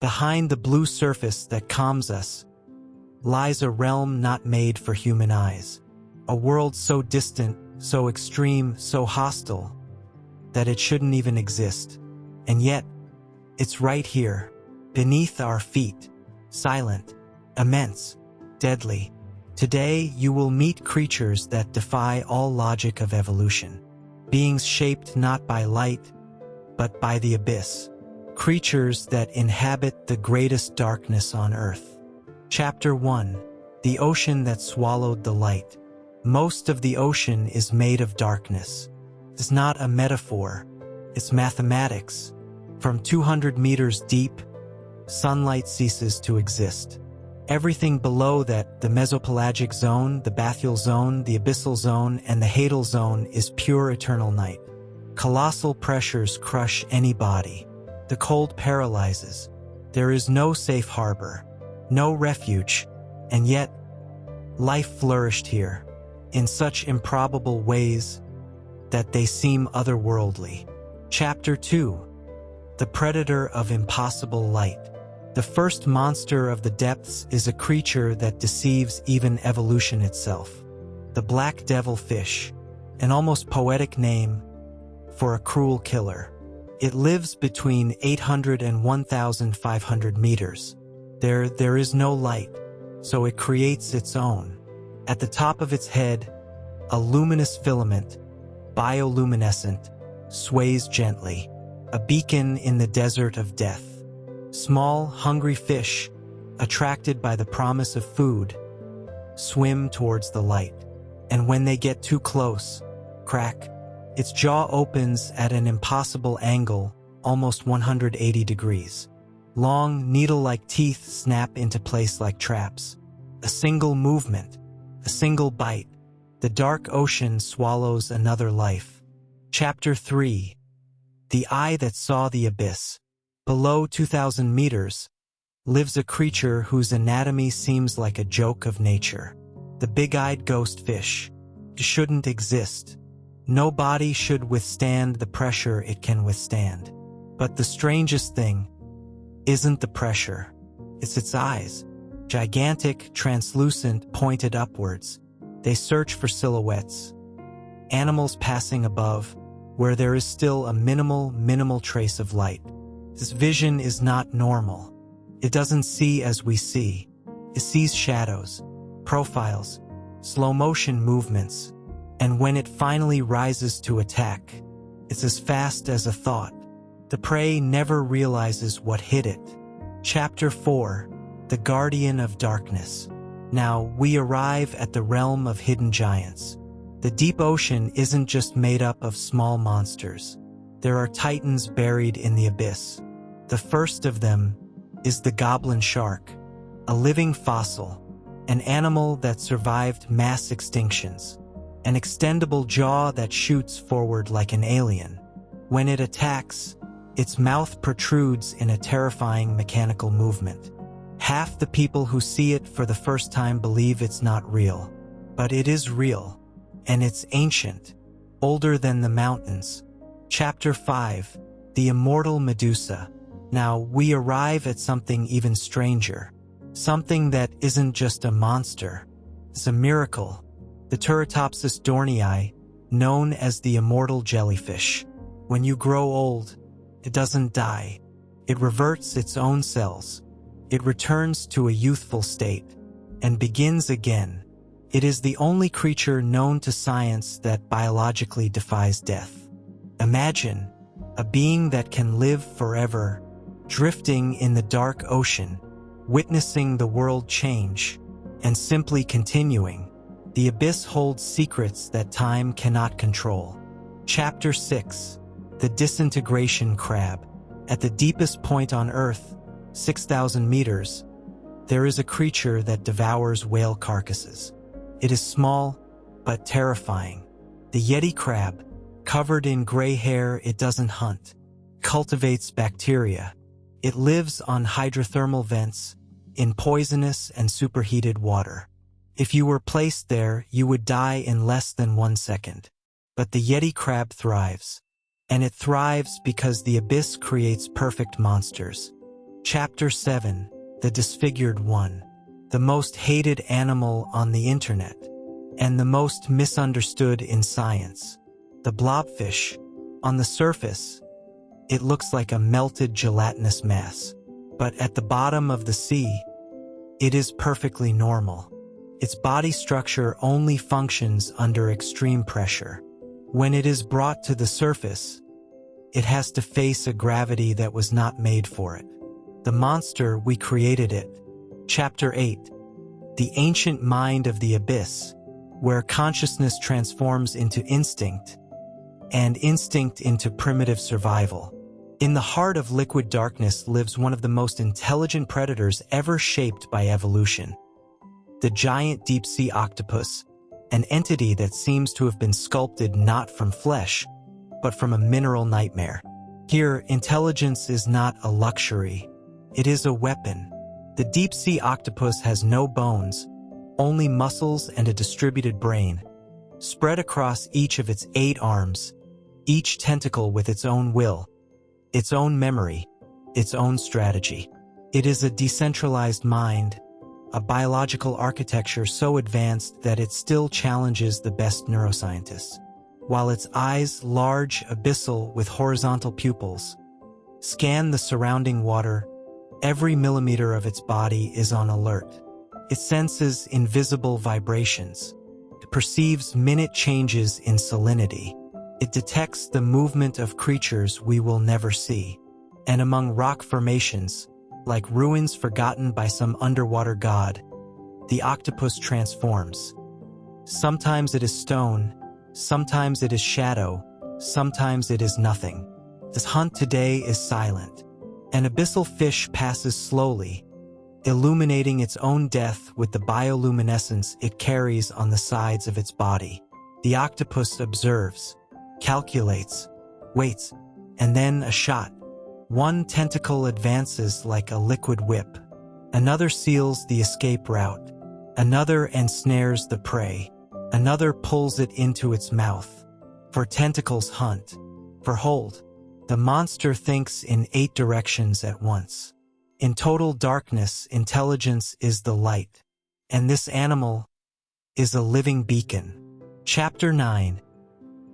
Behind the blue surface that calms us lies a realm not made for human eyes. A world so distant, so extreme, so hostile, that it shouldn't even exist. And yet, it's right here, beneath our feet, silent, immense, deadly. Today, you will meet creatures that defy all logic of evolution. Beings shaped not by light, but by the abyss. Creatures that inhabit the greatest darkness on Earth. Chapter 1. The ocean that swallowed the light. Most of the ocean is made of darkness. It's not a metaphor, it's mathematics. From 200 meters deep, sunlight ceases to exist. Everything below that, the mesopelagic zone, the bathyal zone, the abyssal zone, and the Hadal zone is pure eternal night. Colossal pressures crush any body. The cold paralyzes. There is no safe harbor, no refuge, and yet, life flourished here, in such improbable ways that they seem otherworldly. Chapter 2. The predator of impossible light. The first monster of the depths is a creature that deceives even evolution itself. The black devil fish, an almost poetic name for a cruel killer. It lives between 800 and 1,500 meters. There is no light, so it creates its own. At the top of its head, a luminous filament, bioluminescent, sways gently, a beacon in the desert of death. Small, hungry fish, attracted by the promise of food, swim towards the light. And when they get too close, crack, its jaw opens at an impossible angle, almost 180 degrees. Long, needle-like teeth snap into place like traps. A single movement, a single bite, the dark ocean swallows another life. Chapter 3. The eye that saw the abyss. Below 2,000 meters lives a creature whose anatomy seems like a joke of nature. The big-eyed ghost fish. It shouldn't exist. No body should withstand the pressure it can withstand. But the strangest thing isn't the pressure. It's its eyes. Gigantic, translucent, pointed upwards. They search for silhouettes. Animals passing above, where there is still a minimal trace of light. This vision is not normal. It doesn't see as we see. It sees shadows, profiles, slow-motion movements. And when it finally rises to attack, it's as fast as a thought. The prey never realizes what hit it. Chapter 4. The Guardian of Darkness. Now, we arrive at the realm of hidden giants. The deep ocean isn't just made up of small monsters. There are titans buried in the abyss. The first of them is the goblin shark, a living fossil, an animal that survived mass extinctions, an extendable jaw that shoots forward like an alien. When it attacks, its mouth protrudes in a terrifying mechanical movement. Half the people who see it for the first time believe it's not real. But it is real, and it's ancient, older than the mountains. Chapter 5. The Immortal Medusa. Now, we arrive at something even stranger. Something that isn't just a monster. It's a miracle. The Turritopsis dohrnii, known as the immortal jellyfish. When you grow old, it doesn't die. It reverts its own cells. It returns to a youthful state and begins again. It is the only creature known to science that biologically defies death. Imagine a being that can live forever, drifting in the dark ocean, witnessing the world change, and simply continuing. The abyss holds secrets that time cannot control. Chapter 6. The Disintegration Crab. At the deepest point on Earth, 6,000 meters, there is a creature that devours whale carcasses. It is small, but terrifying. The Yeti crab, covered in gray hair, it doesn't hunt. Cultivates bacteria. It lives on hydrothermal vents, in poisonous and superheated water. If you were placed there, you would die in less than 1 second. But the Yeti crab thrives. And it thrives because the abyss creates perfect monsters. Chapter 7. The Disfigured One. The most hated animal on the internet, and the most misunderstood in science. The blobfish. On the surface, it looks like a melted gelatinous mass. But at the bottom of the sea, it is perfectly normal. Its body structure only functions under extreme pressure. When it is brought to the surface, it has to face a gravity that was not made for it. The monster, we created it. Chapter 8. The ancient mind of the abyss, where consciousness transforms into instinct, and instinct into primitive survival. In the heart of liquid darkness lives one of the most intelligent predators ever shaped by evolution. The giant deep-sea octopus, an entity that seems to have been sculpted not from flesh, but from a mineral nightmare. Here, intelligence is not a luxury. It is a weapon. The deep-sea octopus has no bones, only muscles and a distributed brain, spread across each of its 8 arms, each tentacle with its own will, its own memory, its own strategy. It is a decentralized mind, a biological architecture so advanced that it still challenges the best neuroscientists. While its eyes, large, abyssal, with horizontal pupils, scan the surrounding water, every millimeter of its body is on alert. It senses invisible vibrations. It perceives minute changes in salinity. It detects the movement of creatures we will never see. And among rock formations, like ruins forgotten by some underwater god, the octopus transforms. Sometimes it is stone, sometimes it is shadow, sometimes it is nothing. This hunt today is silent. An abyssal fish passes slowly, illuminating its own death with the bioluminescence it carries on the sides of its body. The octopus observes, calculates, waits, and then a shot. One tentacle advances like a liquid whip. Another seals the escape route. Another ensnares the prey. Another pulls it into its mouth. For tentacles hunt. For hold. The monster thinks in 8 directions at once. In total darkness, intelligence is the light. And this animal is a living beacon. Chapter 9.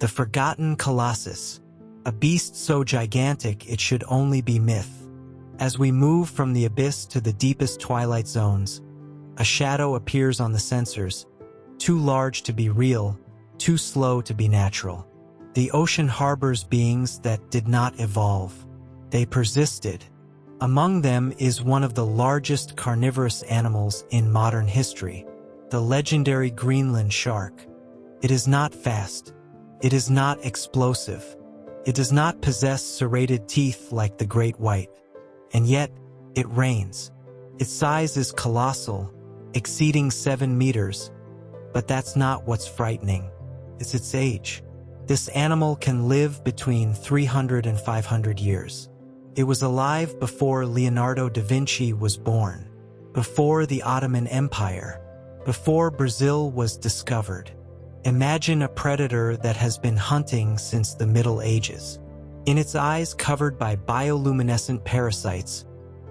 The Forgotten Colossus. A beast so gigantic it should only be myth. As we move from the abyss to the deepest twilight zones, a shadow appears on the sensors, too large to be real, too slow to be natural. The ocean harbors beings that did not evolve. They persisted. Among them is one of the largest carnivorous animals in modern history, the legendary Greenland shark. It is not fast. It is not explosive. It does not possess serrated teeth like the great white. And yet, it reigns. Its size is colossal, exceeding 7 meters. But that's not what's frightening. It's its age. This animal can live between 300 and 500 years. It was alive before Leonardo da Vinci was born, before the Ottoman Empire, before Brazil was discovered. Imagine a predator that has been hunting since the Middle Ages. In its eyes covered by bioluminescent parasites,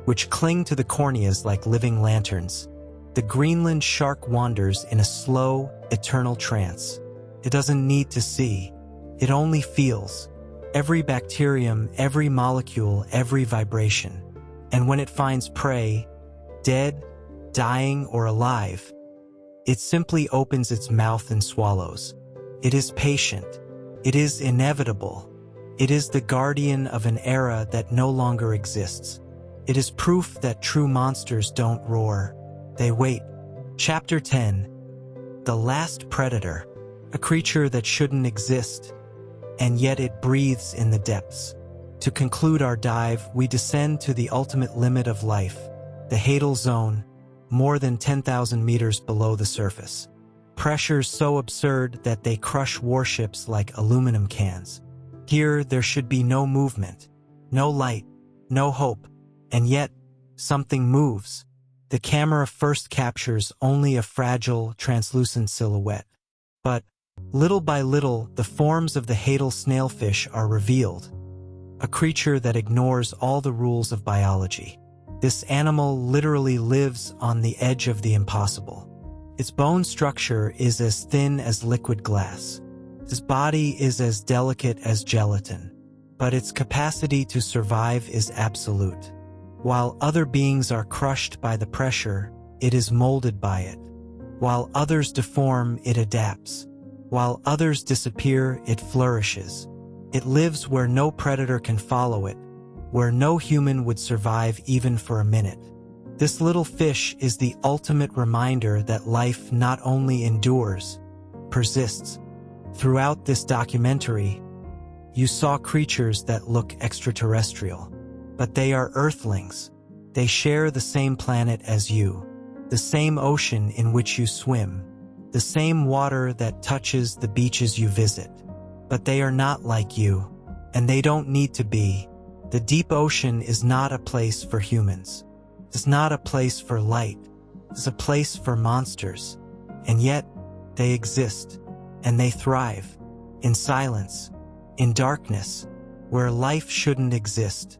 which cling to the corneas like living lanterns, the Greenland shark wanders in a slow, eternal trance. It doesn't need to see. It only feels. Every bacterium, every molecule, every vibration. And when it finds prey, dead, dying, or alive, it simply opens its mouth and swallows. It is patient. It is inevitable. It is the guardian of an era that no longer exists. It is proof that true monsters don't roar. They wait. Chapter 10. The Last Predator. A creature that shouldn't exist, and yet it breathes in the depths. To conclude our dive, we descend to the ultimate limit of life, the Hadal zone, more than 10,000 meters below the surface. Pressures so absurd that they crush warships like aluminum cans. Here, there should be no movement, no light, no hope, and yet, something moves. The camera first captures only a fragile, translucent silhouette. But, little by little, the forms of the Hadal snailfish are revealed, a creature that ignores all the rules of biology. This animal literally lives on the edge of the impossible. Its bone structure is as thin as liquid glass. Its body is as delicate as gelatin. But its capacity to survive is absolute. While other beings are crushed by the pressure, it is molded by it. While others deform, it adapts. While others disappear, it flourishes. It lives where no predator can follow it, where no human would survive even for a minute. This little fish is the ultimate reminder that life not only endures, persists. Throughout this documentary, you saw creatures that look extraterrestrial, but they are Earthlings. They share the same planet as you, the same ocean in which you swim, the same water that touches the beaches you visit. But they are not like you, and they don't need to be. The deep ocean is not a place for humans. It's not a place for light. It's a place for monsters. And yet, they exist, and they thrive, in silence, in darkness, where life shouldn't exist.